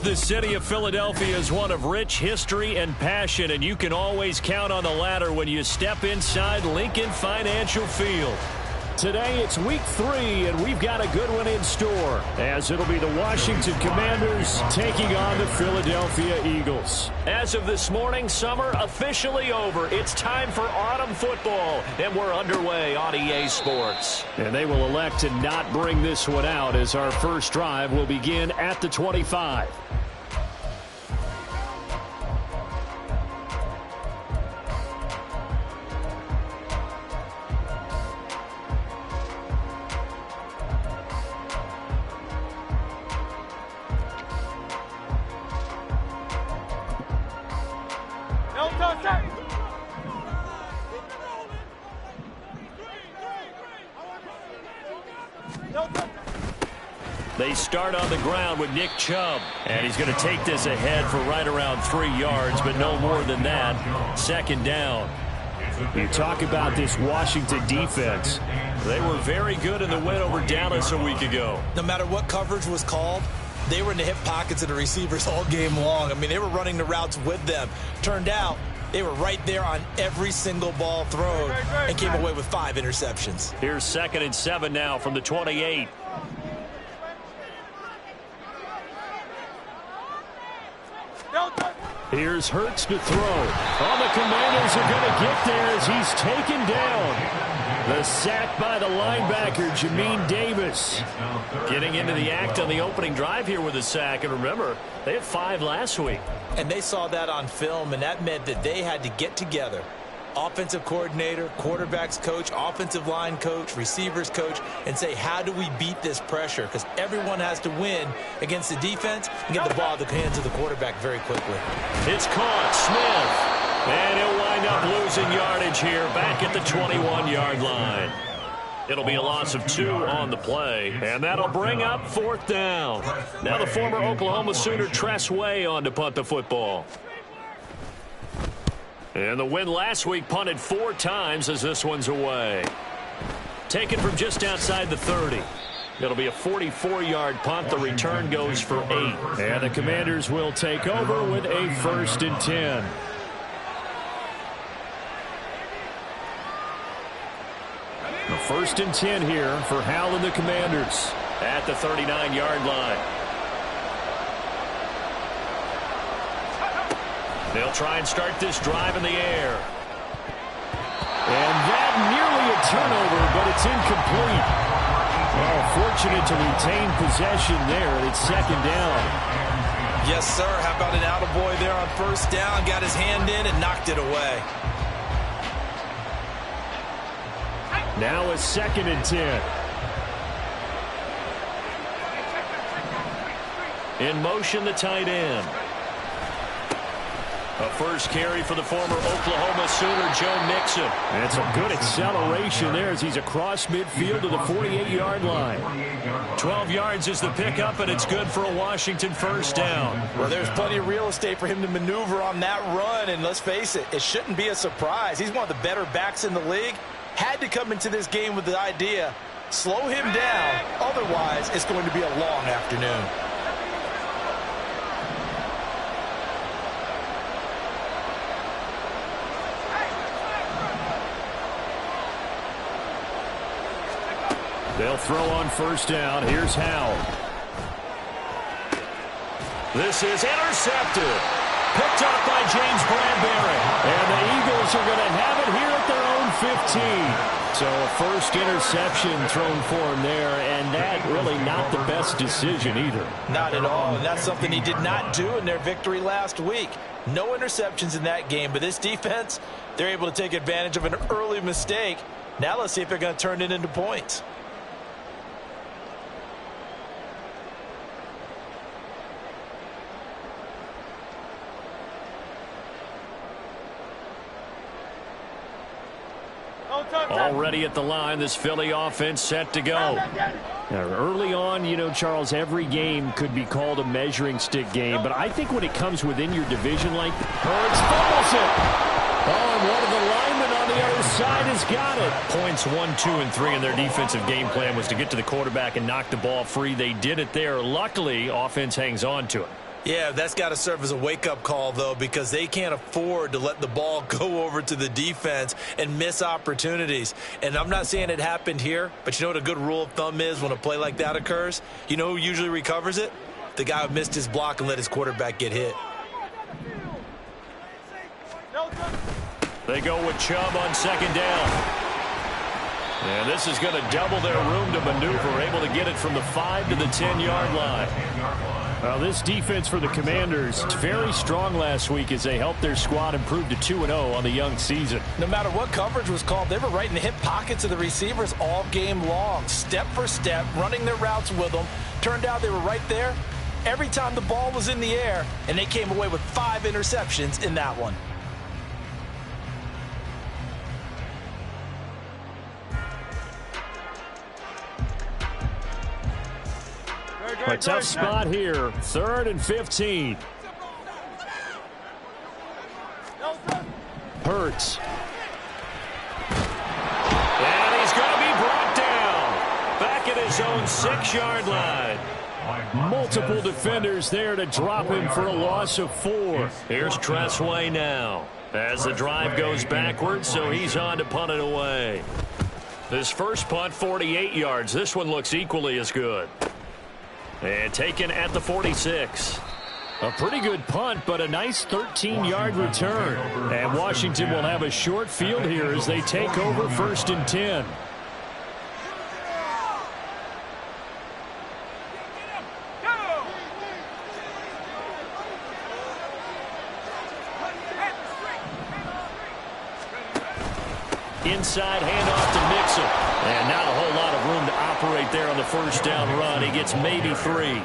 The city of Philadelphia is one of rich history and passion, and you can always count on the latter when you step inside Lincoln Financial Field. Today it's week 3, and we've got a good one in store, as it'll be the Washington Commanders taking on the Philadelphia Eagles. As of this morning, summer officially over. It's time for autumn football, and we're underway on EA Sports. And they will elect to not bring this one out, as our first drive will begin at the 25. They start on the ground with Nick Chubb, and he's going to take this ahead for right around 3 yards, but no more than that. Second down. You talk about this Washington defense. They were very good in the win over Dallas a week ago. No matter what coverage was called, they were in the hip pockets of the receivers all game long. I mean, they were running the routes with them. Turned out they were right there on every single ball thrown and came away with 5 interceptions. Here's 2nd and 7 now from the 28. Here's Hurts to throw. All the Commanders are going to get there as he's taken down. The sack by the linebacker, Jamin Davis. Getting into the act on the opening drive here with a sack. And remember, they had 5 last week. And they saw that on film, and that meant that they had to get together. Offensive coordinator, quarterbacks coach, offensive line coach, receivers coach, and say, how do we beat this pressure? Because everyone has to win against the defense and get the ball in the hands of the quarterback very quickly. It's caught. Smith. And he'll wind up losing yardage here back at the 21-yard line. It'll be a loss of 2 on the play, and that'll bring up 4th down. Now the former Oklahoma Sooner Tress Way on to punt the football. And the win last week punted 4 times as this one's away. Taken from just outside the 30. It'll be a 44-yard punt. The return goes for 8. And the Commanders will take over with a 1st and 10. The 1st and 10 here for Hal and the Commanders at the 39-yard line. They'll try and start this drive in the air. And that nearly a turnover, but it's incomplete. Oh, fortunate to retain possession there. It's 2nd down. Yes, sir. How about an attaboy there on 1st down? Got his hand in and knocked it away. Now a 2nd and 10. In motion, the tight end. A first carry for the former Oklahoma Sooner, Joe Mixon. And some good acceleration there as he's across midfield to the 48-yard line. 12 yards is the pickup, and it's good for a Washington 1st down. Well, there's plenty of real estate for him to maneuver on that run, and let's face it, it shouldn't be a surprise. He's one of the better backs in the league. Had to come into this game with the idea, slow him down, otherwise it's going to be a long afternoon. They'll throw on 1st down. Here's Howell. This is intercepted. Picked up by James Bradbury. And the Eagles are going to have it here at their own 15. So a first interception thrown for him there, and that really not the best decision either. Not at all, and that's something he did not do in their victory last week. No interceptions in that game, but this defense, they're able to take advantage of an early mistake. Now let's see if they're going to turn it into points. Already at the line, this Philly offense set to go. Now, early on, you know, Charles, every game could be called a measuring stick game, but I think when it comes within your division like Hurts fumbles it. Oh, and one of the linemen on the other side has got it. Points 1, 2, and 3 in their defensive game plan was to get to the quarterback and knock the ball free. They did it there. Luckily, offense hangs on to it. Yeah, that's got to serve as a wake-up call, though, because they can't afford to let the ball go over to the defense and miss opportunities. And I'm not saying it happened here, but you know what a good rule of thumb is when a play like that occurs? You know who usually recovers it? The guy who missed his block and let his quarterback get hit. They go with Chubb on second down. And this is going to double their room to maneuver, able to get it from the 5 to the 10-yard line. Well, this defense for the Commanders is very strong last week as they helped their squad improve to 2-0 on the young season. No matter what coverage was called, they were right in the hip pockets of the receivers all game long, step for step, running their routes with them. Turned out they were right there every time the ball was in the air, and they came away with 5 interceptions in that one. A tough spot here, 3rd and 15. Hurts. And he's going to be brought down. Back at his own 6-yard line. Multiple defenders there to drop him for a loss of 4. Here's Tressway now. As the drive goes backwards, so he's on to punt it away. This first punt, 48 yards. This one looks equally as good. And taken at the 46. A pretty good punt, but a nice 13-yard return. And Washington will have a short field here as they take over 1st and 10. Inside handoff to Mixon. And not a whole lot of room to operate there on the first down run. He gets maybe 3.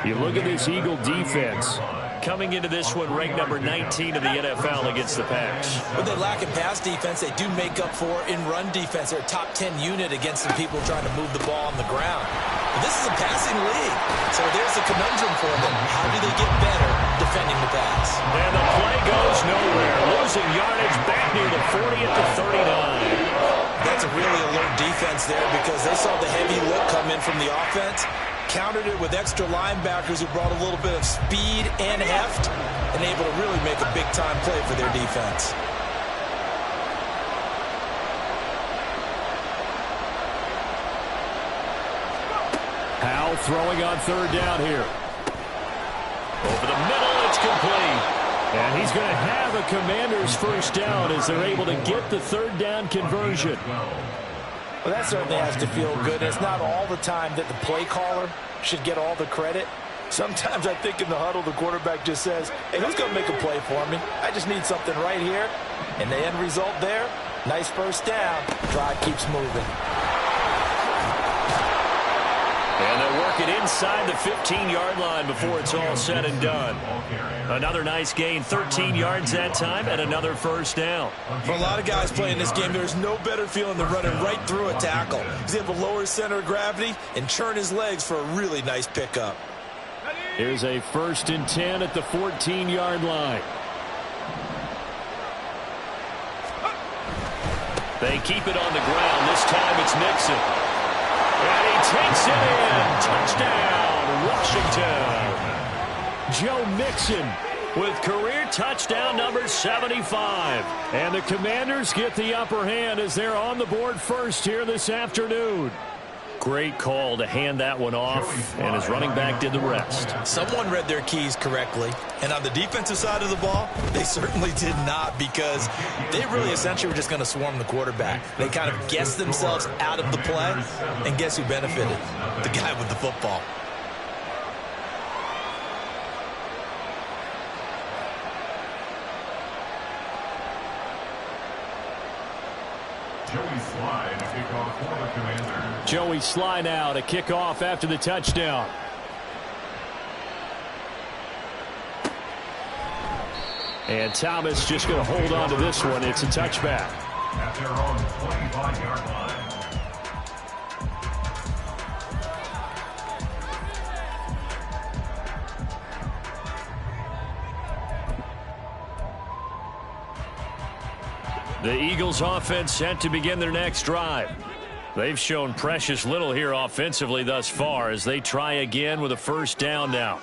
You look at this Eagle defense. Coming into this one ranked number 19 in the NFL against the Packs. When they lack in pass defense, they do make up for in run defense. They're a top 10 unit against some people trying to move the ball on the ground. But this is a passing league, so there's a conundrum for them. How do they get better defending the pass? And the play goes nowhere. Losing yardage back near the 40 at the 39. That's a really alert defense there because they saw the heavy look come in from the offense, countered it with extra linebackers who brought a little bit of speed and heft, and able to really make a big-time play for their defense. Powell throwing on 3rd down here. Over the middle, it's complete. And he's going to have a Commander's first down as they're able to get the 3rd down conversion. Well, that certainly has to feel good. It's not all the time that the play caller should get all the credit. Sometimes I think in the huddle, the quarterback just says, hey, who's going to make a play for me? I just need something right here. And the end result there, nice first down. Drive keeps moving. And they'll work it inside the 15-yard line before it's all said and done. Another nice gain, 13 yards that time, and another first down. For a lot of guys playing this game, there's no better feeling than running right through a tackle. He's able to lower his center of gravity and churn his legs for a really nice pickup. Here's a 1st and 10 at the 14-yard line. They keep it on the ground. This time it's Mixon. And he takes it in. Touchdown, Washington. Joe Mixon with career touchdown number 75. And the Commanders get the upper hand as they're on the board first here this afternoon. Great call to hand that one off, and his running back did the rest. Someone read their keys correctly, and on the defensive side of the ball, they certainly did not, because they really essentially were just going to swarm the quarterback. They kind of guessed themselves out of the play, and guess who benefited? The guy with the football. Joey Sly now to kick off after the touchdown. And Thomas just going to hold on to this one. It's a touchback. at their own 25-yard line. The Eagles offense set to begin their next drive. They've shown precious little here offensively thus far as they try again with a first down now.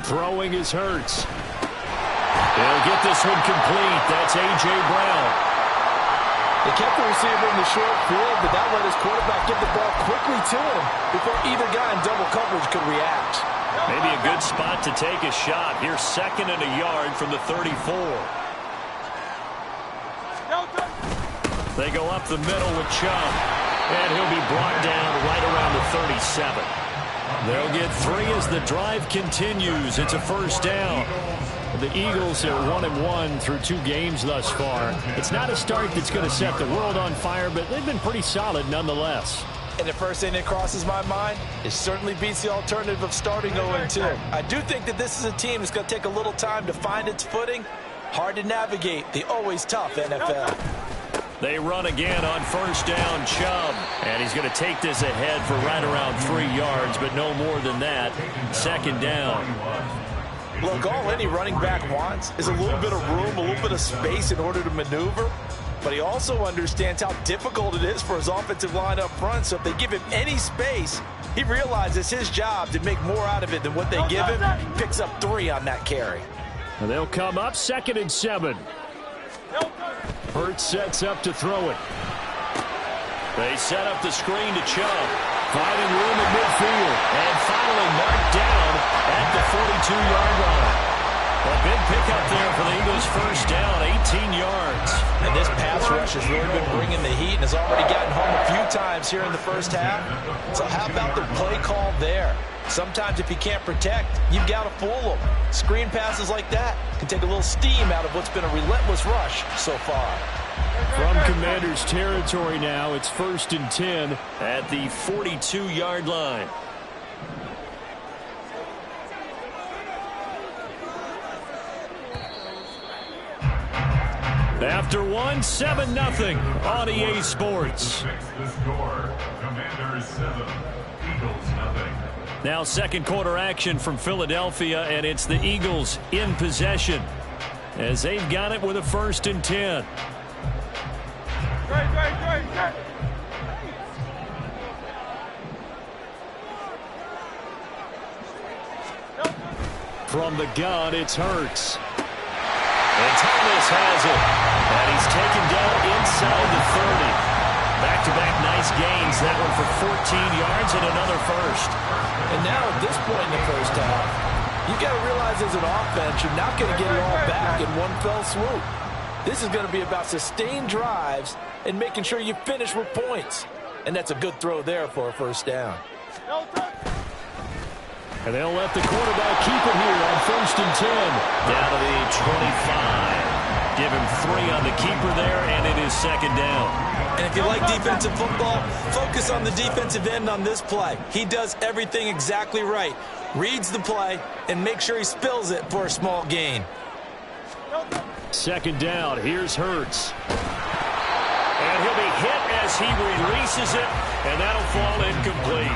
Throwing is Hurts. He'll get this one complete. That's A.J. Brown. They kept the receiver in the short field, but that let his quarterback get the ball quickly to him before either guy in double coverage could react. Maybe a good spot to take a shot. Here's 2nd and a yard from the 34. They go up the middle with Chubb, and he'll be brought down right around the 37. They'll get 3 as the drive continues. It's a first down. The Eagles are 1-1 through 2 games thus far. It's not a start that's going to set the world on fire, but they've been pretty solid nonetheless. And the first thing that crosses my mind, it certainly beats the alternative of starting 0-2. I do think that this is a team that's going to take a little time to find its footing. Hard to navigate the always tough NFL. They run again on first down, Chubb. And he's going to take this ahead for right around 3 yards, but no more than that. 2nd down. Look, all any running back wants is a little bit of room, a little bit of space in order to maneuver. But he also understands how difficult it is for his offensive line up front. So if they give him any space, he realizes his job to make more out of it than what they give him. Picks up 3 on that carry. And they'll come up 2nd and 7. Hurts sets up to throw it. They set up the screen to Chubb. Finding room at midfield. And finally marked down at the 42-yard line. A big pickup there for the Eagles' first down, 18 yards. And this pass rush has really been bringing the heat and has already gotten home a few times here in the first half. So how about the play call there? Sometimes if you can't protect, you've got to fool them. Screen passes like that can take a little steam out of what's been a relentless rush so far. From Commanders territory now, it's 1st and 10 at the 42-yard line. After 1, 7-0 on EA Sports. Commanders 7, Eagles 0. Now 2nd quarter action from Philadelphia, and it's the Eagles in possession as they've got it with a 1st and 10. From the gun, it's Hurts. And Thomas has it. And he's taken down inside the 30. Back-to-back nice gains. That one for 14 yards and another first. And now at this point in the first half, you got to realize as an offense, you're not going to get it all back in one fell swoop. This is going to be about sustained drives and making sure you finish with points. And that's a good throw there for a first down. And they'll let the quarterback keep it here on 1st and 10. Down to the 25. Give him 3 on the keeper there, and it is 2nd down. And if you like defensive football, focus on the defensive end on this play. He does everything exactly right. Reads the play and makes sure he spills it for a small gain. 2nd down. Here's Hurts. And he'll be hit as he releases it, and that'll fall incomplete.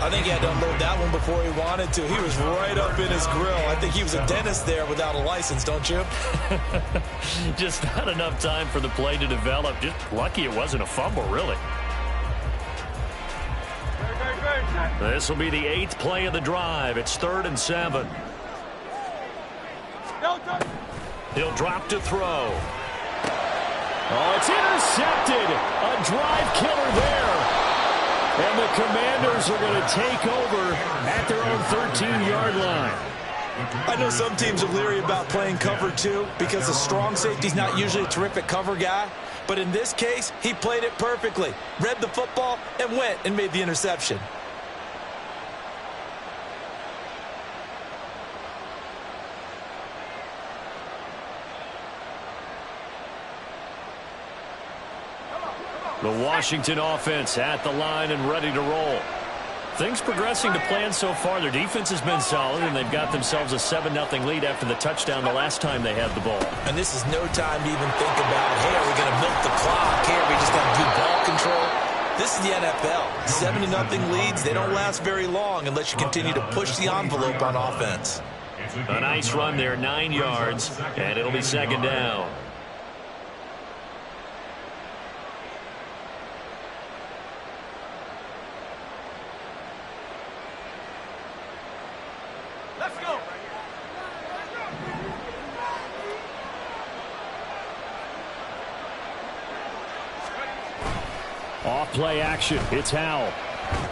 I think he had to unload that one before he wanted to. He was right up in his grill. I think he was a dentist there without a license, don't you? Just not enough time for the play to develop. Just lucky it wasn't a fumble, really. This will be the 8th play of the drive. It's 3rd and 7. He'll drop to throw. Oh, it's intercepted. A drive killer there. And the Commanders are going to take over at their own 13-yard line. I know some teams are leery about playing cover 2 because the strong safety's not usually a terrific cover guy. But in this case, he played it perfectly. Read the football and went and made the interception. The Washington offense at the line and ready to roll. Things progressing to plan so far. Their defense has been solid, and they've got themselves a 7-0 lead after the touchdown the last time they had the ball. And this is no time to even think about, hey, are we going to milk the clock? Hey, are we just going to do ball control? This is the NFL. 7-0 leads, they don't last very long unless you continue to push the envelope on offense. A nice run there, 9 yards, and it'll be second down. Let's go. Off play action. It's Howell.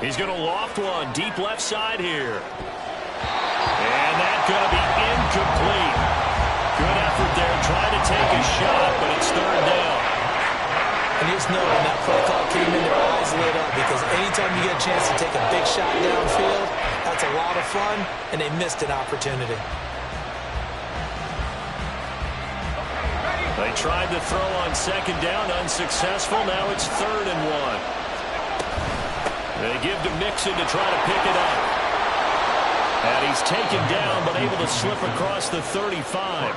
He's going to loft one deep left side here. And that's going to be incomplete. Good effort there. Trying to take a shot, but it's third down. And just know when that play call came in, their eyes lit up, because anytime you get a chance to take a big shot downfield, that's a lot of fun, and they missed an opportunity. They tried to throw on second down, unsuccessful. Now it's 3rd and 1. They give to Mixon to try to pick it up. And he's taken down, but able to slip across the 35.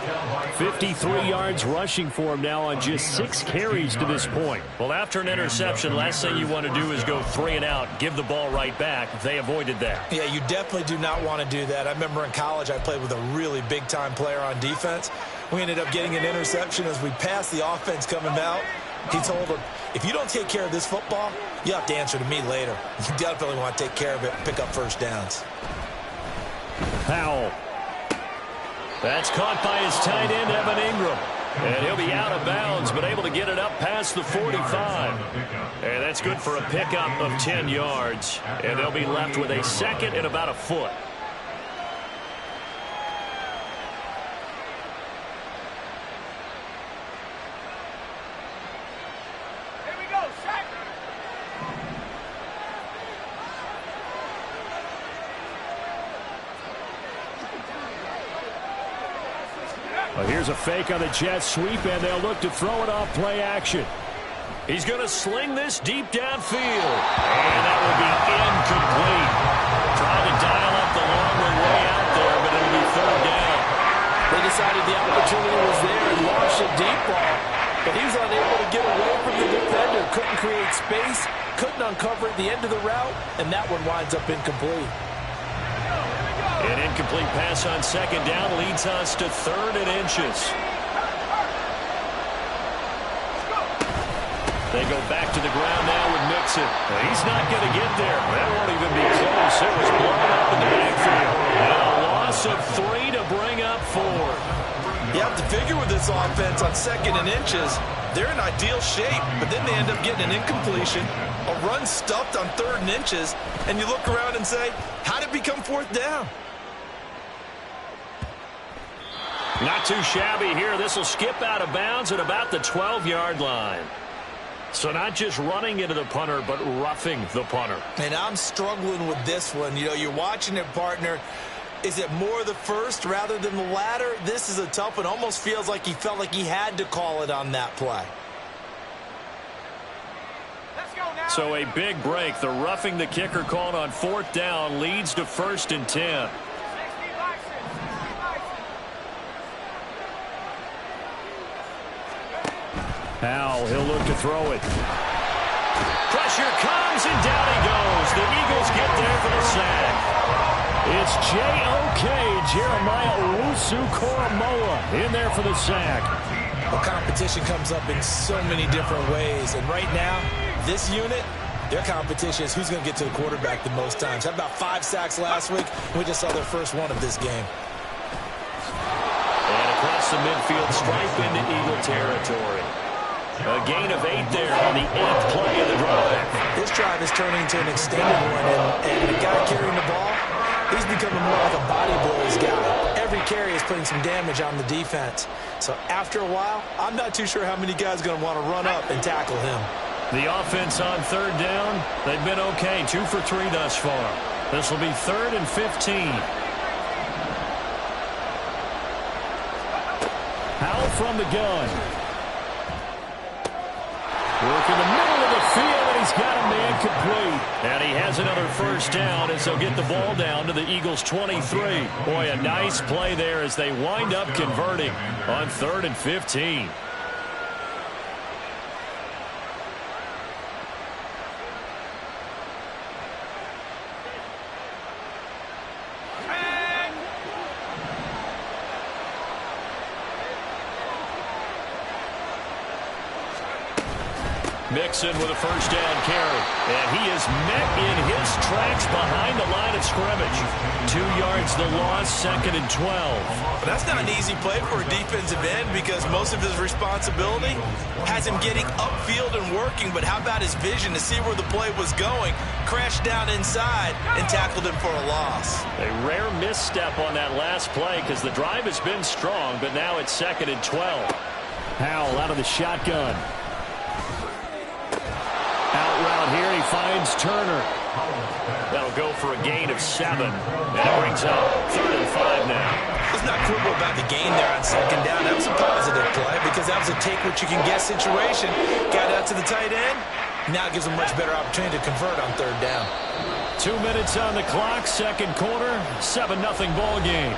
53 yards rushing for him now on just 6 carries to this point. Well, after an interception, last thing you want to do is go 3 and out, give the ball right back. They avoided that. Yeah, you definitely do not want to do that. I remember in college I played with a really big-time player on defense. We ended up getting an interception as we passed the offense coming out. He told him, if you don't take care of this football, you have to answer to me later. You definitely want to take care of it and pick up first downs. Howell. That's caught by his tight end, Evan Ingram. And he'll be out of bounds, but able to get it up past the 45. And that's good for a pickup of 10 yards. And they'll be left with a 2nd and about a foot. Well, here's a fake on the jet sweep, and they'll look to throw it off play action. He's going to sling this deep downfield. And that will be incomplete. Trying to dial up the long one way out there, but it'll be 3rd down. They decided the opportunity was there and launched a deep ball. But he was unable to get away from the defender. Couldn't create space, couldn't uncover at the end of the route, and that one winds up incomplete. An incomplete pass on second down leads us to 3rd and inches. They go back to the ground now with Mixon. He's not going to get there. That won't even be close. It was blown up in the backfield. And a loss of 3 to bring up 4. You have to figure with this offense on 2nd and inches, they're in ideal shape, but then they end up getting an incompletion, a run stuffed on 3rd and inches, and you look around and say, how did it become 4th down? Not too shabby here. This will skip out of bounds at about the 12-yard line. So not just running into the punter, but roughing the punter. And I'm struggling with this one. You know, you're watching it, partner. Is it more the first rather than the latter? This is a tough one. Almost feels like he felt like he had to call it on that play. So a big break. The roughing the kicker called on 4th down leads to 1st and 10. Howell, he'll look to throw it. Pressure comes, and down he goes. The Eagles get there for the sack. It's J.O.K. Jeremiah Owusu-Koramoah in there for the sack. Well, competition comes up in so many different ways. And right now, this unit, their competition is who's going to get to the quarterback the most times. Had about 5 sacks last week. We just saw their first one of this game. And across the midfield stripe into Eagle territory. A gain of 8 there on the 8th play of the drive. This drive is turning into an extended one, and the guy carrying the ball, he's becoming more like a body blows guy. Every carry is putting some damage on the defense. So after a while, I'm not too sure how many guys are going to want to run up and tackle him. The offense on 3rd down, they've been okay. 2 for 3 thus far. This will be 3rd and 15. Howell from the gun. Work in the middle of the he's got a man complete. And he has another first down as they'll get the ball down to the Eagles' 23. Boy, a nice play there as they wind up converting on 3rd and 15. Mixon with a first down carry. And he is met in his tracks behind the line of scrimmage. 2 yards the loss, 2nd and 12. But that's not an easy play for a defensive end because most of his responsibility has him getting upfield and working. But how about his vision to see where the play was going? Crashed down inside and tackled him for a loss. A rare misstep on that last play because the drive has been strong, but now it's 2nd and 12. Howell out of the shotgun. Out route here, he finds Turner. That'll go for a gain of 7. And it brings up 3rd and 5 now. Let's not quibble about the gain there on 2nd down. That was a positive play because that was a take-what-you-can-get situation. Got out to the tight end. Now it gives him a much better opportunity to convert on 3rd down. 2 minutes on the clock, 2nd quarter, 7-0 ball game.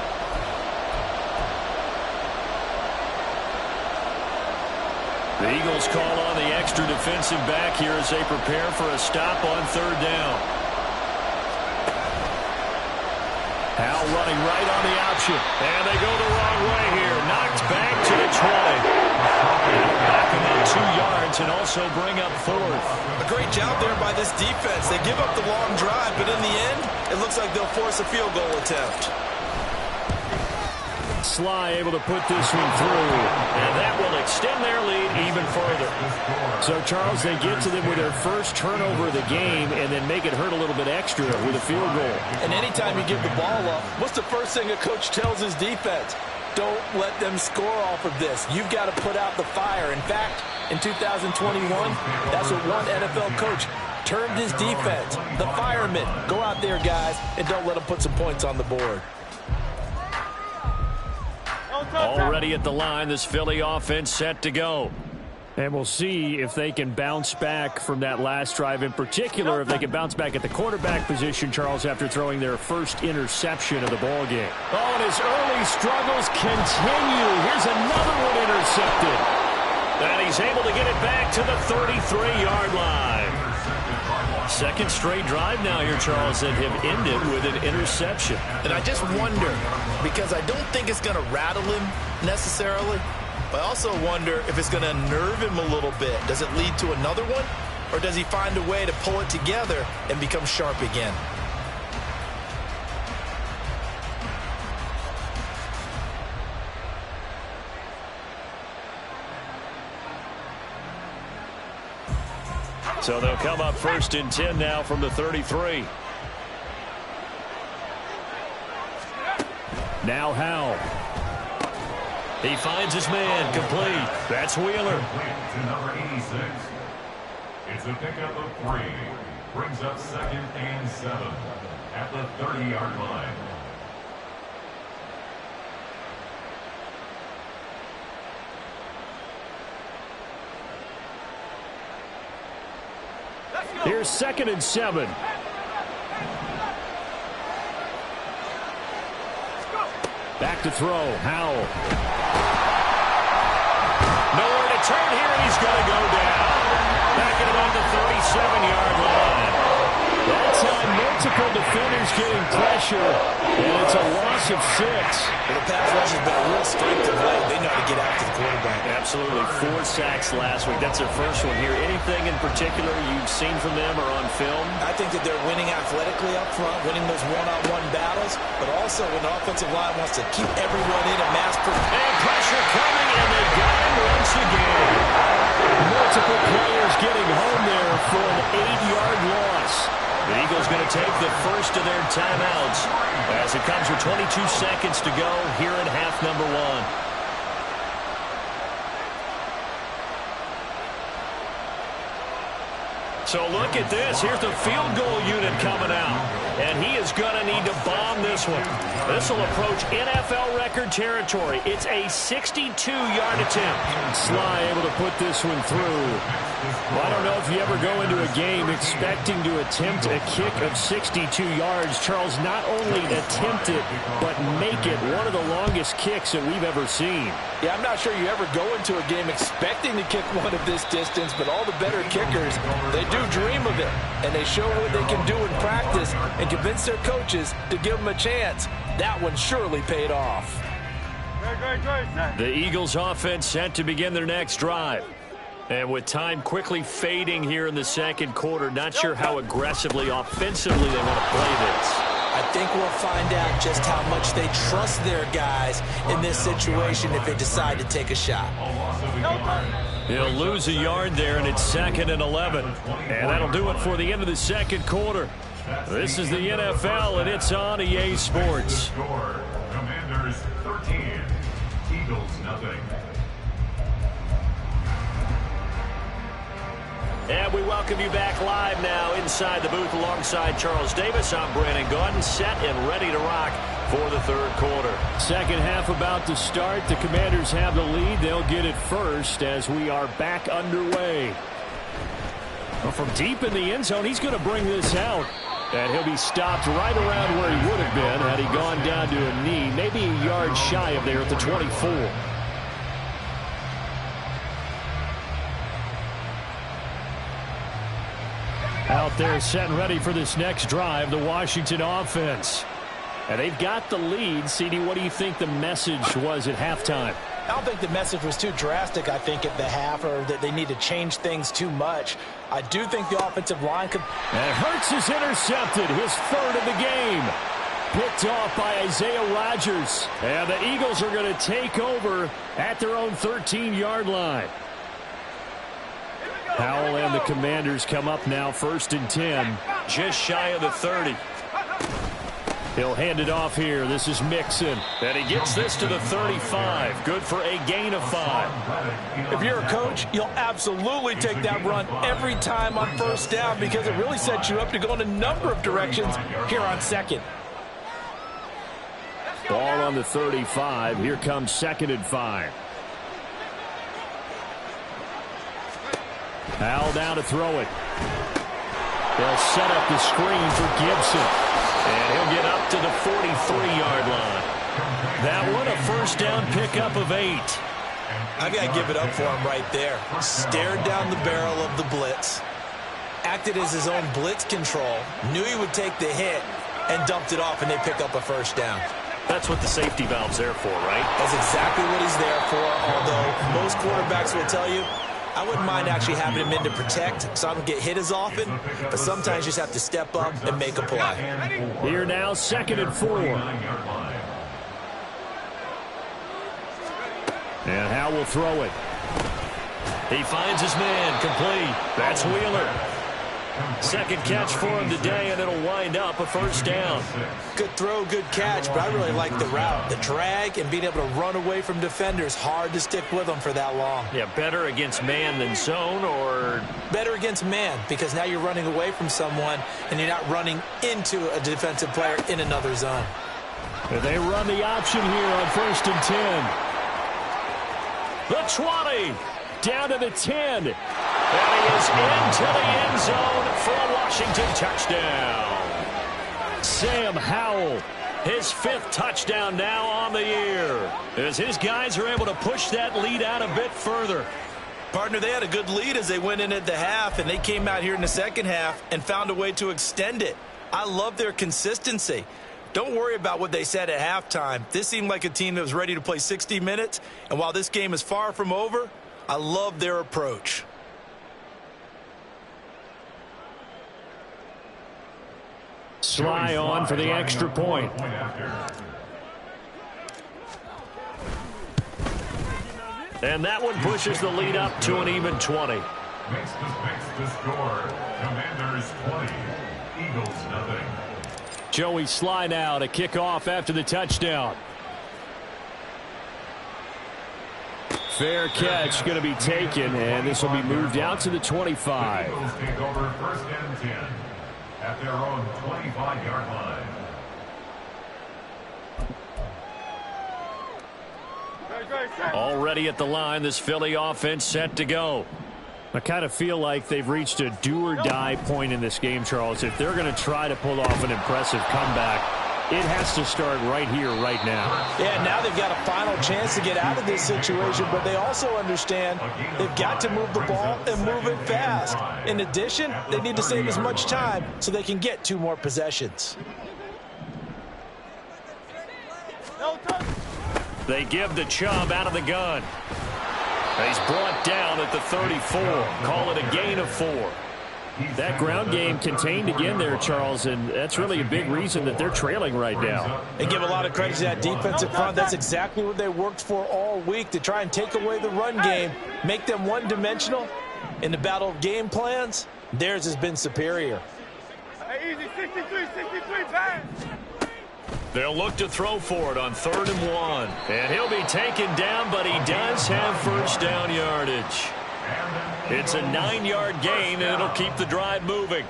The Eagles call on the extra defensive back here as they prepare for a stop on 3rd down. Howell running right on the option. And they go the wrong way here. Knocked back to the 20. Back him up 2 yards and also bring up 4th. A great job there by this defense. They give up the long drive, but in the end, it looks like they'll force a field goal attempt. Sly able to put this one through, and that will extend their lead even further. So, Charles, they get to them with their first turnover of the game and then make it hurt a little bit extra with a field goal. And anytime you give the ball up, what's the first thing a coach tells his defense? Don't let them score off of this. You've got to put out the fire. In fact, in 2021, that's what one NFL coach termed his defense. The firemen. Go out there, guys, and don't let them put some points on the board. Already at the line, this Philly offense set to go. And we'll see if they can bounce back from that last drive, in particular, if they can bounce back at the quarterback position, Charles, after throwing their first interception of the ballgame. Oh, and his early struggles continue. Here's another one intercepted. And he's able to get it back to the 33-yard line. Second straight drive now here, Charles, that have ended with an interception. And I just wonder, because I don't think it's going to rattle him necessarily, but I also wonder if it's going to unnerve him a little bit. Does it lead to another one? Or does he find a way to pull it together and become sharp again? So they'll come up 1st and 10 now from the 33. Now Howell. He finds his man complete. That's Wheeler. To number 86. It's a pickup of 3. Brings up 2nd and 7 at the 30-yard line. Here's 2nd and 7. Back to throw. Howell. Nowhere to turn here, and he's going to go down. Back at about the 37-yard line. That time, multiple defenders getting pressure, and it's a loss of 6. Well, the pass rush has been a real strength of late. They know how to get after the quarterback. Absolutely. 4 sacks last week. That's their first one here. Anything in particular you've seen from them or on film? I think that they're winning athletically up front, winning those one-on-one battles, but also when the offensive line wants to keep everyone in a mass. And pressure coming, and they got him once again. Multiple players getting home there for an 8-yard loss. The Eagles going to take the first of their timeouts as it comes with 22 seconds to go here in half number 1. So look at this. Here's the field goal unit coming out. And he is going to need to bomb this one. This will approach NFL record territory. It's a 62-yard attempt. Sly able to put this one through. Well, I don't know if you ever go into a game expecting to attempt a kick of 62 yards. Charles, not only attempt it, but make it one of the longest kicks that we've ever seen. Yeah, I'm not sure you ever go into a game expecting to kick one of this distance, but all the better kickers, they do dream of it, and they show what they can do in practice and convince their coaches to give them a chance. That one surely paid off. The Eagles offense set to begin their next drive. And with time quickly fading here in the second quarter, not sure how aggressively, offensively they want to play this. I think we'll find out just how much they trust their guys in this situation if they decide to take a shot. He'll lose a yard there, and it's 2nd and 11. And that'll do it for the end of the second quarter. This is the NFL, and it's on EA Sports. Commanders 13, Eagles nothing. And we welcome you back live now inside the booth alongside Charles Davis. I'm Brandon Gaudin, set and ready to rock for the third quarter. Second half about to start. The Commanders have the lead. They'll get it first as we are back underway. Well, from deep in the end zone, he's going to bring this out. And he'll be stopped right around where he would have been had he gone down to a knee, maybe a yard shy of there at the 24. Out there set and ready for this next drive, the Washington offense. And they've got the lead. CD, what do you think the message was at halftime? I don't think the message was too drastic, I think, at the half, or that they need to change things too much. I do think the offensive line could... And Hurts is intercepted, his third of the game. Picked off by Isaiah Rodgers. And the Eagles are going to take over at their own 13-yard line. Howell and the Commanders come up now 1st and 10. Just shy of the 30. He'll hand it off here. This is Mixon. And he gets this to the 35. Good for a gain of 5. If you're a coach, you'll absolutely take that run every time on first down because it really sets you up to go in a number of directions here on second. Ball on the 35. Here comes 2nd and 5. Howell down to throw it. They'll set up the screen for Gibson. And he'll get up to the 43-yard line. That one, a first down pickup of 8. I got to give it up for him right there. Stared down the barrel of the blitz. Acted as his own blitz control. Knew he would take the hit and dumped it off, and they pick up a first down. That's what the safety valve's there for, right? That's exactly what he's there for, although most quarterbacks will tell you, I wouldn't mind actually having him in to protect so I don't get hit as often, but sometimes you just have to step up and make a play. Here now, 2nd and 4. And Howell will throw it. He finds his man, complete. That's Wheeler. Second catch for him today, and it'll wind up a first down. Good throw, good catch, but I really like the route. The drag and being able to run away from defenders, hard to stick with them for that long. Yeah, better against man than zone, or? Better against man, because now you're running away from someone, and you're not running into a defensive player in another zone. And they run the option here on 1st and 10. The 20, down to the 10. And he is into the end zone for a Washington touchdown. Sam Howell, his 5th touchdown now on the year, as his guys are able to push that lead out a bit further. Partner, they had a good lead as they went in at the half, and they came out here in the second half and found a way to extend it. I love their consistency. Don't worry about what they said at halftime. This seemed like a team that was ready to play 60 minutes, and while this game is far from over, I love their approach. Sly on for the extra point. And that one pushes the lead up to an even 20. Makes the score. Commanders 20, Eagles nothing. Joey Sly now to kick off after the touchdown. Fair catch going to be taken, and this will be moved out to the 25. The Eagles take over 1st and 10 at their own 25-yard line. Already at the line, this Philly offense set to go. I kind of feel like they've reached a do-or-die point in this game, Charles. If they're going to try to pull off an impressive comeback, it has to start right here, right now. Yeah, now they've got a final chance to get out of this situation, but they also understand they've got to move the ball and move it fast. In addition, they need to save as much time so they can get 2 more possessions. They give the Chubb out of the gun. He's brought down at the 34. Call it a gain of 4. That ground game contained again there, Charles, and that's really a big reason that they're trailing right now. They give a lot of credit to that defensive front. That's exactly what they worked for all week, to try and take away the run game, make them one-dimensional. In the battle of game plans, theirs has been superior. Easy, 63, pass. They'll look to throw for it on 3rd and 1. And he'll be taken down, but he does have first down yardage. It's a 9-yard gain, and it'll keep the drive moving.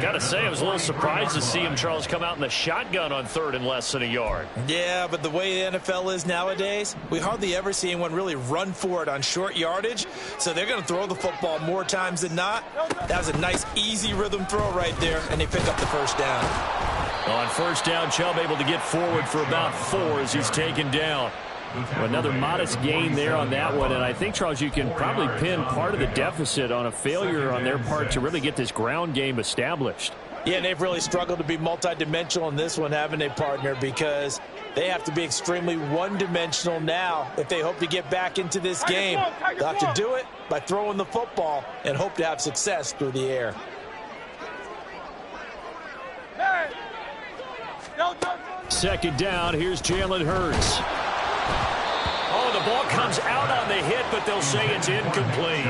Got to say, I was a little surprised to see him, Charles, come out in the shotgun on 3rd and less than a yard. Yeah, but the way the NFL is nowadays, we hardly ever see anyone really run for it on short yardage. So they're going to throw the football more times than not. That was a nice, easy rhythm throw right there, and they pick up the first down. On first down, Chubb able to get forward for about 4 as he's taken down. Another modest gain there on that one, and I think, Charles, you can probably pin part of the deficit on a failure on their part to really get this ground game established. Yeah, and they've really struggled to be multidimensional in this one, haven't they, partner? Because they have to be extremely one-dimensional now if they hope to get back into this game. They'll have to do it by throwing the football and hope to have success through the air. Second down, here's Jalen Hurts. Oh, the ball comes out on the hit, but they'll say it's incomplete.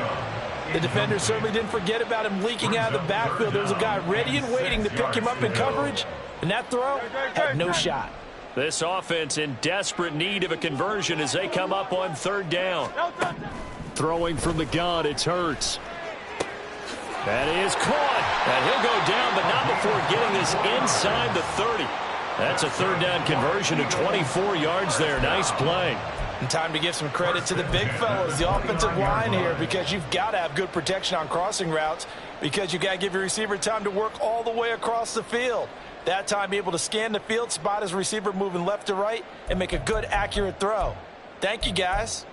The defender certainly didn't forget about him leaking out of the backfield. There was a guy ready and waiting to pick him up in coverage, and that throw had no shot. This offense in desperate need of a conversion as they come up on 3rd down. Throwing from the gun, it's Hurts. That is caught. And he'll go down, but not before getting this inside the 30. That's a 3rd down conversion of 24 yards there. Nice play. And time to give some credit to the big fellas, the offensive line here, because you've got to have good protection on crossing routes, because you've got to give your receiver time to work all the way across the field. That time, be able to scan the field, spot his receiver moving left to right, and make a good, accurate throw. Thank you, guys.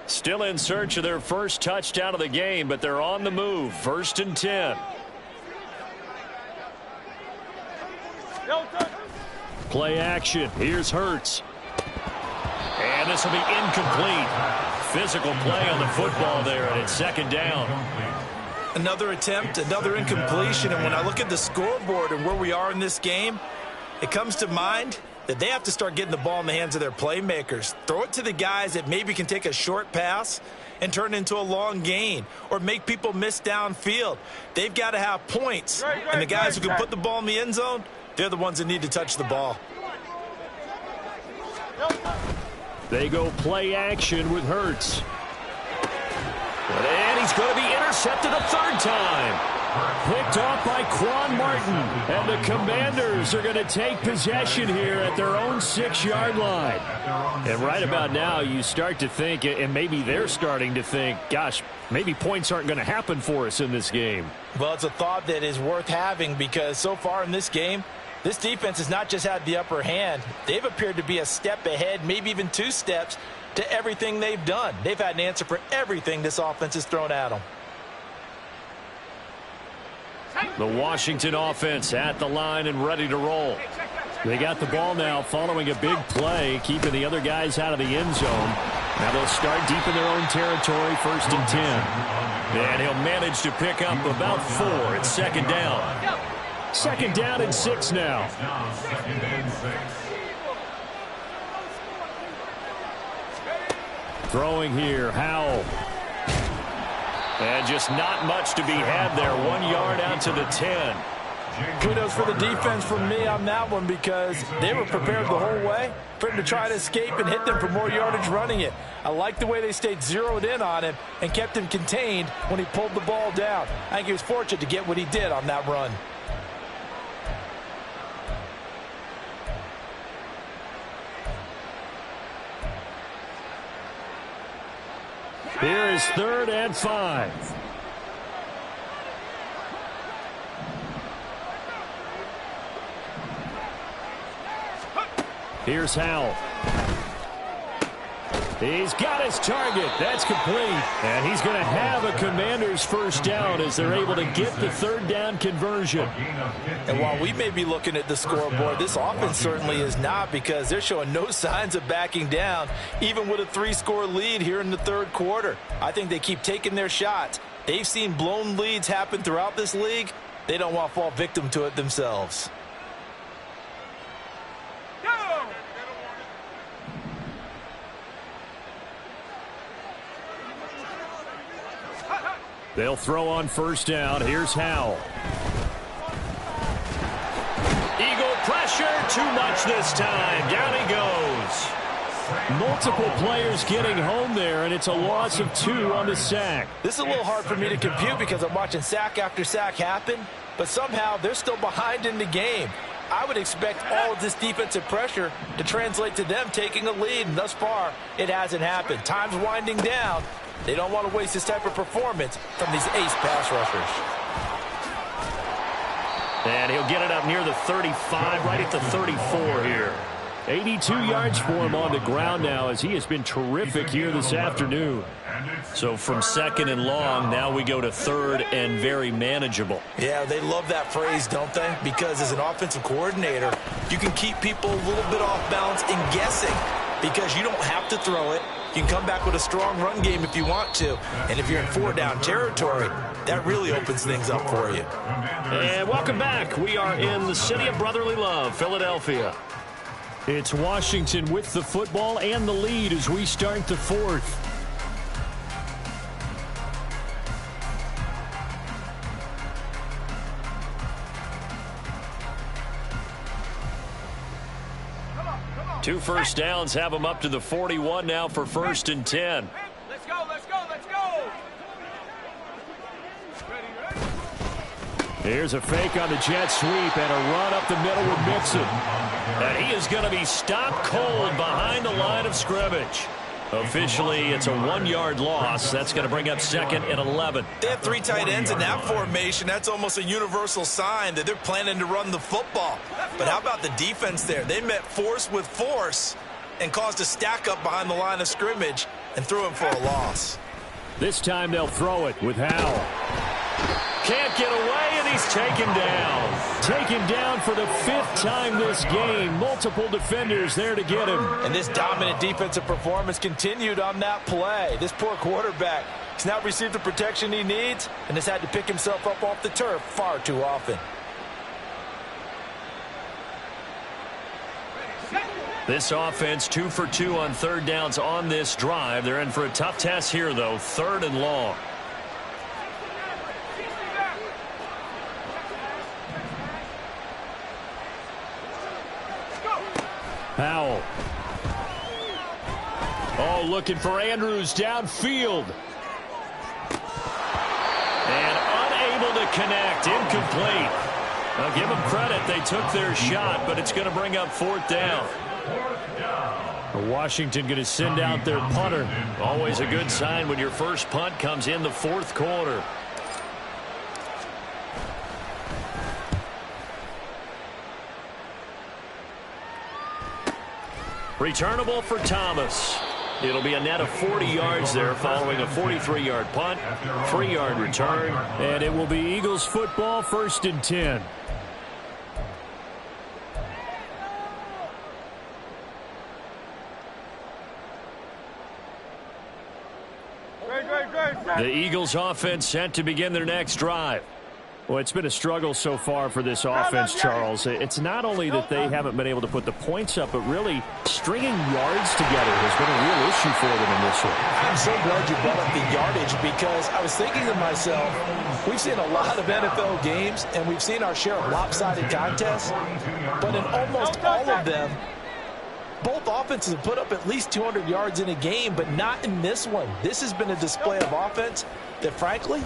Still in search of their first touchdown of the game, but they're on the move. 1st and 10. Play action. Here's Hurts. And this will be incomplete. Physical play on the football there, and it's 2nd down. Another attempt, another incompletion, and when I look at the scoreboard and where we are in this game, it comes to mind that they have to start getting the ball in the hands of their playmakers. Throw it to the guys that maybe can take a short pass and turn it into a long gain or make people miss downfield. They've got to have points, and the guys who can put the ball in the end zone, they're the ones that need to touch the ball. They go play action with Hurts. And he's going to be intercepted a 3rd time. Picked off by Quan Martin. And the Commanders are going to take possession here at their own 6-yard line. And right about now, you start to think, and maybe they're starting to think, gosh, maybe points aren't going to happen for us in this game. Well, it's a thought that is worth having, because so far in this game, this defense has not just had the upper hand. They've appeared to be a step ahead, maybe even 2 steps, to everything they've done. They've had an answer for everything this offense has thrown at them. The Washington offense at the line and ready to roll. They got the ball now following a big play, keeping the other guys out of the end zone. Now they'll start deep in their own territory, 1st and 10. And he'll manage to pick up about 4. It's 2nd down. 2nd down and 6 now. Throwing here, Howell. And just not much to be had there. 1 yard out to the 10. Kudos for the defense from me on that one, because they were prepared the whole way for him to try to escape and hit them for more yardage running it. I like the way they stayed zeroed in on him and kept him contained when he pulled the ball down. I think he was fortunate to get what he did on that run. is 3rd and 5. Here's Howell. He's got his target. That's complete. And he's going to have a Commander's first down as they're able to get the 3rd down conversion. And while we may be looking at the scoreboard, this offense certainly is not, because they're showing no signs of backing down, even with a 3-score lead here in the 3rd quarter. I think they keep taking their shots. They've seen blown leads happen throughout this league. They don't want to fall victim to it themselves. They'll throw on 1st down. Here's Howell. Eagle pressure, too much this time. Down he goes. Multiple players getting home there, and it's a loss of 2 on the sack. This is a little hard for me to compute because I'm watching sack after sack happen, but somehow they're still behind in the game. I would expect all of this defensive pressure to translate to them taking a lead, and thus far, it hasn't happened. Time's winding down. They don't want to waste this type of performance from these ace pass rushers. And he'll get it up near the 35, right at the 34 here. 82 yards for him on the ground now, as he has been terrific here this afternoon. So from 2nd and long, now we go to 3rd and very manageable. Yeah, they love that phrase, don't they? Because as an offensive coordinator, you can keep people a little bit off balance and guessing, because you don't have to throw it. You can come back with a strong run game if you want to. And if you're in 4-down territory, that really opens things up for you. And welcome back. We are in the city of brotherly love, Philadelphia. It's Washington with the football and the lead as we start the 4th. Two first downs have them up to the 41 now for 1st and 10. Let's go, let's go, let's go. Here's a fake on the jet sweep and a run up the middle with Mixon. And he is going to be stopped cold behind the line of scrimmage. Officially, it's a 1-yard loss. That's going to bring up 2nd and 11. They have 3 tight ends in that formation. That's almost a universal sign that they're planning to run the football. But how about the defense there? They met force with force and caused a stack up behind the line of scrimmage and threw him for a loss. This time they'll throw it with Howell. Can't get away, and he's taken down. Taken down for the 5th time this game. Multiple defenders there to get him. And this dominant defensive performance continued on that play. This poor quarterback has now received the protection he needs and has had to pick himself up off the turf far too often. This offense 2 for 2 on 3rd downs on this drive. They're in for a tough test here, though. 3rd and long. Howell. Oh, looking for Andrews downfield. And unable to connect. Incomplete. Now give them credit. They took their shot, but it's going to bring up 4th down. Washington going to send out their punter. Always a good sign when your first punt comes in the 4th quarter. Returnable for Thomas. It'll be a net of 40 yards there following a 43-yard punt, 3-yard return, and it will be Eagles football 1st and 10. The Eagles offense set to begin their next drive. Well, it's been a struggle so far for this offense, Charles. It's not only that they haven't been able to put the points up, but really stringing yards together has been a real issue for them in this one. I'm so glad you brought up the yardage, because I was thinking to myself, we've seen a lot of NFL games, and we've seen our share of lopsided contests, but in almost all of them, both offenses have put up at least 200 yards in a game, but not in this one. This has been a display of offense that, frankly,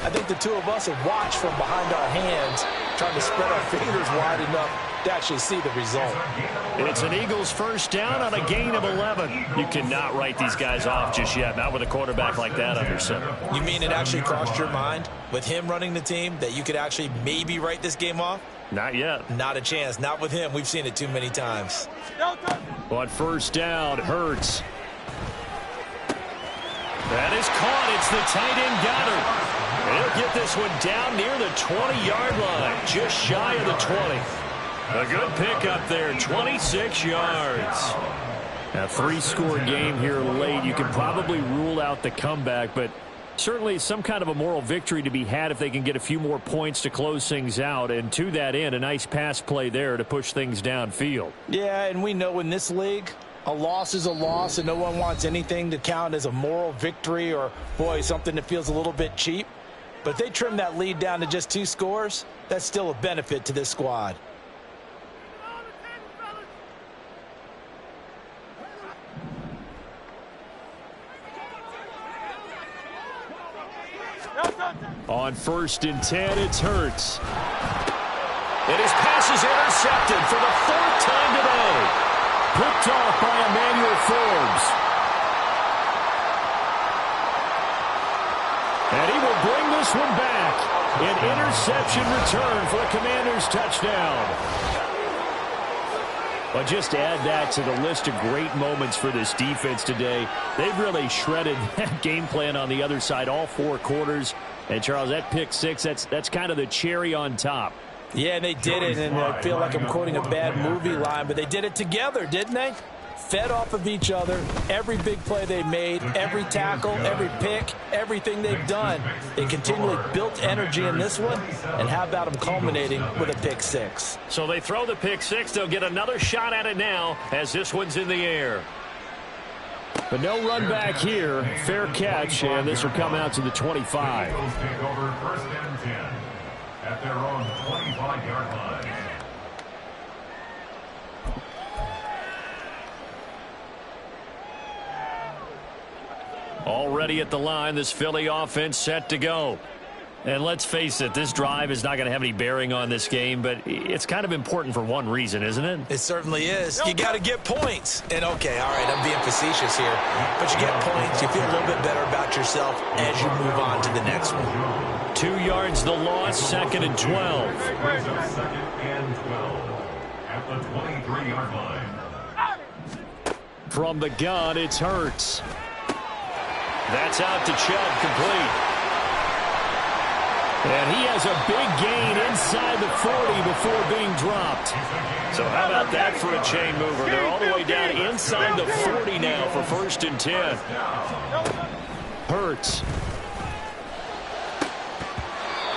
I think the two of us have watched from behind our hands, trying to spread our fingers wide enough to actually see the result. It's an Eagles first down on a gain of 11. You cannot write these guys off just yet, not with a quarterback like that under center. You mean it actually crossed your mind with him running the team that you could actually maybe write this game off? Not yet. Not a chance. Not with him. We've seen it too many times. On first down, Hurts. That is caught. It's the tight end Goddard. He'll get this one down near the 20-yard line, just shy of the 20. A good pickup there, 26 yards. A 3-score game here late. You can probably rule out the comeback, but certainly some kind of a moral victory to be had if they can get a few more points to close things out. And to that end, a nice pass play there to push things downfield. Yeah, and we know in this league, a loss is a loss, and no one wants anything to count as a moral victory or, boy, something that feels a little bit cheap. But if they trim that lead down to just 2 scores, that's still a benefit to this squad. On first and 10, it's Hurts. And his pass is intercepted for the 4th time today. Picked off by Emmanuel Forbes. And he will bring this one back. An interception return for a Commanders touchdown. But just add that to the list of great moments for this defense today. They've really shredded that game plan on the other side all 4 quarters. And, Charles, that pick 6, that's kind of the cherry on top. Yeah, they did it, and I feel like I'm quoting a bad movie line, but they did it together, didn't they? Fed off of each other, every big play they made, every tackle, every pick, everything they've done. They continually built energy in this one, and how about them culminating with a pick 6? So they throw the pick 6. They'll get another shot at it now as this one's in the air. But no run back here. Fair catch, and this will come out to the 25. Eagles take over first and 10 at their own 25-yard line. Already at the line, this Philly offense set to go. And let's face it, this drive is not going to have any bearing on this game, but it's kind of important for one reason, isn't it? It certainly is. You got to get points. And, okay, all right, I'm being facetious here. But you get points, you feel a little bit better about yourself as you move on to the next one. 2 yards the loss, 2nd and 12. Brings up 2nd and 12 at the 23-yard line. From the gun, it's Hurts. That's out to Chubb, complete. And he has a big gain inside the 40 before being dropped. So how about that for a chain mover? They're all the way down inside the 40 now for 1st and 10. Hurts.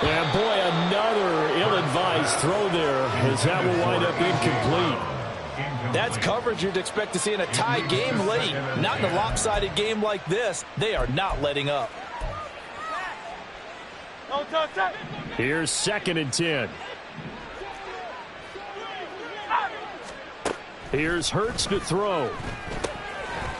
And boy, another ill-advised throw there as that will wind up incomplete. That's coverage you'd expect to see in a tie game late. Not in a lopsided game like this. They are not letting up. Here's 2nd and 10. Here's Hurts to throw.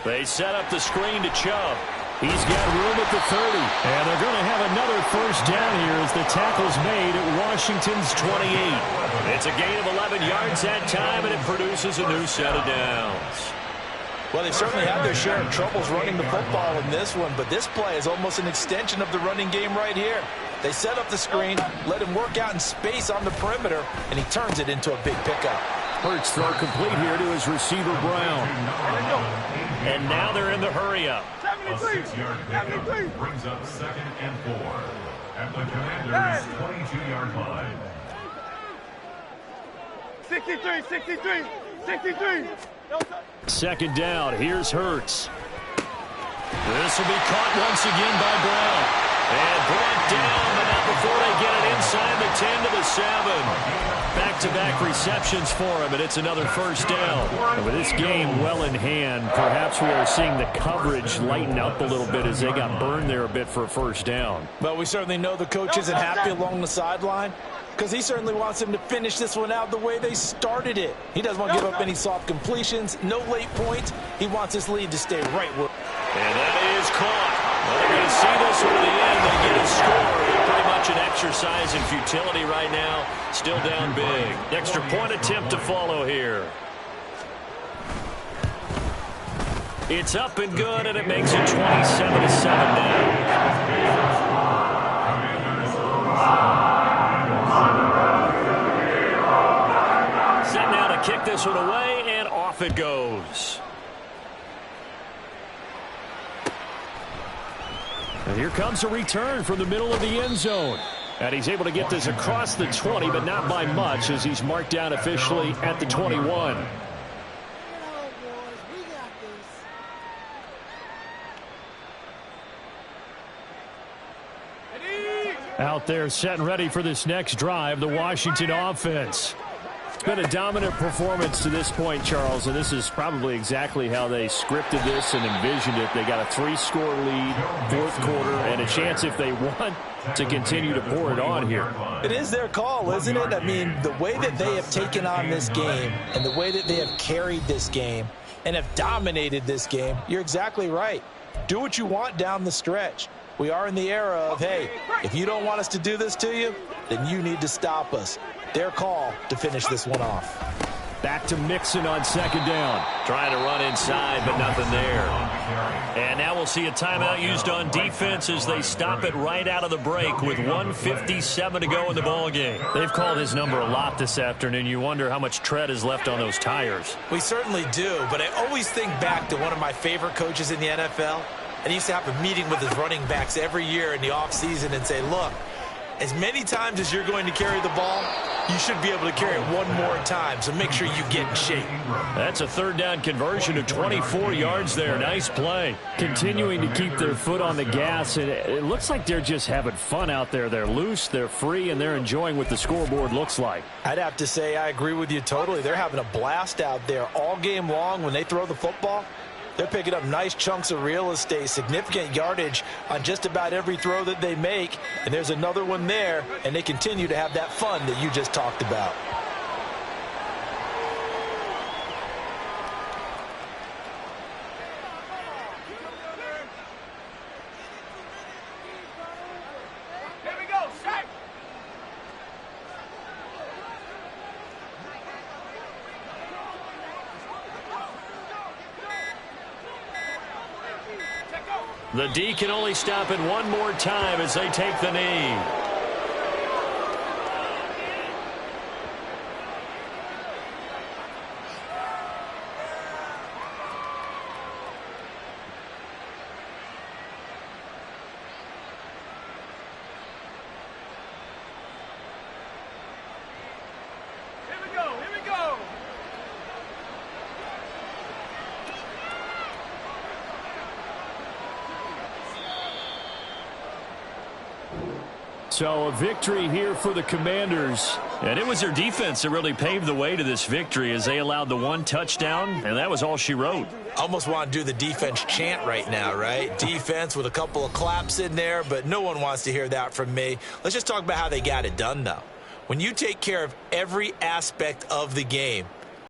They set up the screen to Chubb. He's got room at the 30. And they're going to have another first down here as the tackle's made at Washington's 28. It's a gain of 11 yards that time, and it produces a new set of downs. Well, they certainly had their share of troubles running the football in this one, but this play is almost an extension of the running game right here. They set up the screen, let him work out in space on the perimeter, and he turns it into a big pickup. Hurts throw complete here to his receiver, Brown. And now they're in the hurry-up. A 6-yard pickup brings up 2nd and 4 at the Commanders' 22-yard line. 63, 63, 63. 2nd down. Here's Hurts. This will be caught once again by Brown. And brought down, but not before they get it inside the 10 to the 7. Back-to-back receptions for him, and it's another first down. And with this game well in hand, perhaps we are seeing the coverage lighten up a little bit as they got burned there a bit for a first down. Well, we certainly know the coach isn't happy along the sideline because he certainly wants them to finish this one out the way they started it. He doesn't want to give up any soft completions, no late points. He wants his lead to stay right where. And that is caught. Well, they're going to see this one to the end. They get a score. They bring much an exercise in futility right now. Still down big. Extra point attempt to follow here. It's up and good, and it makes it 27-7 now. Set now to kick this one away, and off it goes. And here comes a return from the middle of the end zone. And he's able to get this across the 20, but not by much, as he's marked down officially at the 21. Out there set and ready for this next drive, the Washington offense. It's been a dominant performance to this point, Charles, and this is probably exactly how they scripted this and envisioned it. They got a 3-score lead, fourth quarter, and a chance, if they want, to continue to pour it on here. It is their call, isn't it? I mean, the way that they have taken on this game and the way that they have carried this game and have dominated this game, you're exactly right. Do what you want down the stretch. We are in the era of, hey, if you don't want us to do this to you, then you need to stop us. Their call to finish this one off. Back to Mixon on second down. Trying to run inside, but nothing there. And now we'll see a timeout used on defense as they stop it right out of the break with 1:57 to go in the ballgame. They've called his number a lot this afternoon. You wonder how much tread is left on those tires. We certainly do, but I always think back to one of my favorite coaches in the NFL. And he used to have a meeting with his running backs every year in the offseason and say, look, as many times as you're going to carry the ball, you should be able to carry it one more time, so make sure you get in shape. That's a third down conversion of 24 yards there. Nice play. Continuing to keep their foot on the gas, and it looks like they're just having fun out there. They're loose, they're free, and they're enjoying what the scoreboard looks like. I'd have to say I agree with you totally. They're having a blast out there all game long when they throw the football. They're picking up nice chunks of real estate, significant yardage on just about every throw that they make. And there's another one there, and they continue to have that fun that you just talked about. The D can only stop it one more time as they take the knee. So a victory here for the Commanders. And it was their defense that really paved the way to this victory as they allowed the one touchdown, and that was all she wrote. Almost want to do the defense chant right now, right? Defense with a couple of claps in there, but no one wants to hear that from me. Let's just talk about how they got it done, though. When you take care of every aspect of the game,